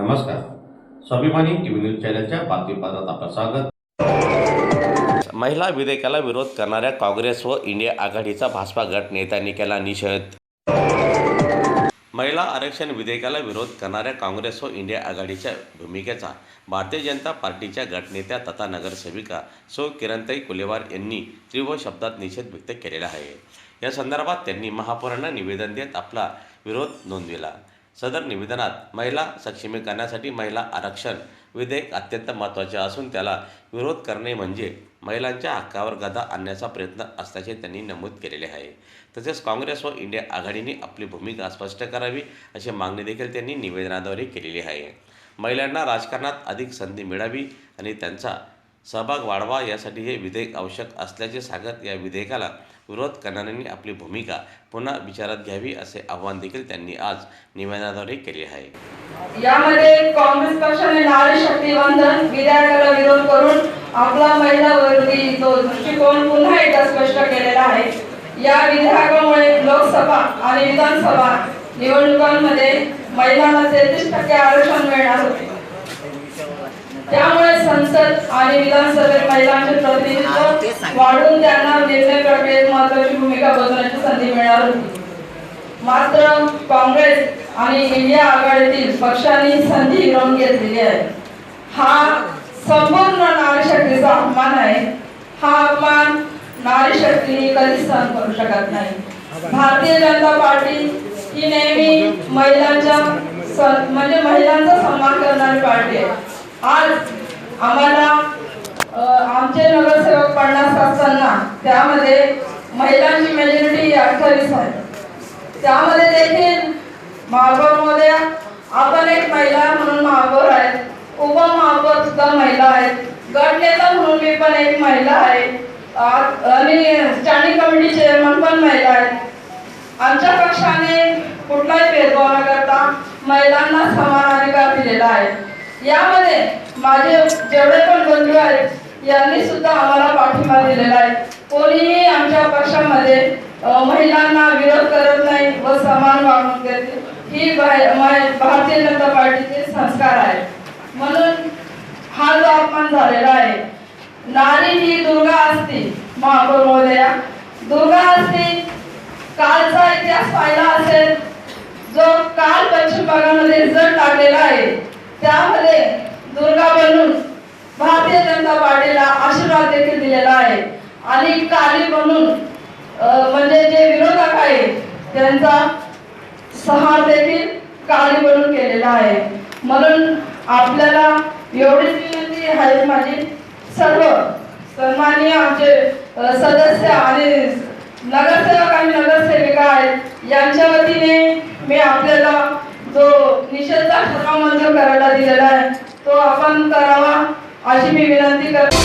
नमस्कार. स्वाभिमानी TV news चॅनलच्या बातमीपत्रात आपलं स्वागत. महिला विधेयकाला विरोध करणाऱ्या काँग्रेस व इंडिया आघाडीचा भाजपा गट नेत्यांनी केला निषेध. महिला आरक्षण विधेयकाला विरोध करणाऱ्या काँग्रेस व इंडिया आघाडीच्या भूमिकेचा भारतीय जनता पार्टीच्या गटनेत्या तथा नगरसेविका सौ किरणताई कुलेवार यांनी तीव्र शब्दात निषेध व्यक्त केलेला आहे. या संदर्भात त्यांनी महापौरांना निवेदन देत आपला विरोध नोंदविला. सदर निवेदनात महिला सक्षमीकरणासाठी महिला आरक्षण विधेयक अत्यंत महत्त्वाचे असून त्याला विरोध करणे म्हणजे महिलांच्या हक्कावर गदा आणण्याचा प्रयत्न असल्याचे त्यांनी नमूद केलेले आहे. तसेच काँग्रेस व इंडिया आघाडीने आपली भूमिका स्पष्ट करावी अशी मागणी देखील त्यांनी निवेदनाद्वारे केलेली आहे. महिलांना राजकारणात अधिक संधी मिळावी आणि त्यांचा सहभाग वाढवा यासाठी हे विधेयक आवश्यक असल्याचे सांगत या विधेयकाला विरोध करणाऱ्यांनी आपली भूमिका पुन्हा विचारात घ्यावी असे आवाहन देखील त्यांनी आज निवेदनाद्वारे केले आहे. यामध्ये काँग्रेस पक्षाने नारी शक्ती वंदन विधेयकाला विरोध करून आपला महिला विरोधी तो दृष्टिकोन पुन्हा एकदा स्पष्ट केलेला आहे. या विधेयकामुळे लोकसभा आणि विधानसभा निवडणुकांमध्ये महिलांना 33% आरक्षण मिळणार होते. त्यामुळे संसद आणि विधानसभेत महिलांचे प्रतिनिधित्व वाढवून त्यांना निर्णय प्रक्रियेत महत्त्वाची भूमिका बजावण्याची संधी मिळणार होती. मात्र काँग्रेस आणि इंडिया आघाडीतील पक्षांनी संधी हिरावून घेतलेली आहे. हा संपूर्ण नारी शक्तीचा अपमान आहे. हा अपमान नारी शक्ती कधीच सहन करू शकत नाही. भारतीय जनता पार्टी ही नेहमी महिलांचा सन्मान करणारी पार्टी आहे. आज आम्हाला आमचे नगरसेवक 50 असताना त्यामध्ये महिलांची मेजॉरिटी 28 आहे. त्यामध्ये देखील महापौर महोदया आपण एक महिला म्हणून महापौर आहेत, उपमहापौर सुद्धा महिला आहेत, गटनेता म्हणून मी पण एक महिला आहे आणि स्टँडिंग कमिटी चेअरमन पण महिला आहेत. आमच्या पक्षाने कुठलाही भेदभाव न करता महिलांना समान अधिकार दिलेला आहे. यामध्ये माझे जेवढे पण बंधू आहेत यांनी सुद्धा आम्हाला पाठिंबा दिलेला आहे. कोणीही आमच्या पक्षामध्ये महिलांना विरोध करत नाही व समान वागणूक देते. ही भारतीय जनता पार्टीचे संस्कार आहे. म्हणून हा जो अपमान झालेला आहे, नारी ही दुर्गा असती. महापौर महोदया दुर्गा असती. कालचा इतिहास पाहिला असेल, जो काल पश्चिम भागामध्ये रिझल्ट लागलेला आहे त्यामध्ये दुर्गा बनून भारतीय जनता पार्टीला आशीर्वाद देखील दिलेला आहे आणि काली बनून म्हणजे जे विरोधक आहेत त्यांचा संहार देखील काली बनून केलेला आहे. म्हणून आपल्याला एवढीच विनंती आहे माझी, सर्व सन्माननीय आमचे सदस्य आणि नगरसेवक आणि नगरसेविका आहेत यांच्या वतीने मी आपल्याला जो निषेधाचा ठराव मंजूर करायला दिलेला आहे तो आपण करावा अशी मी विनंती करतो.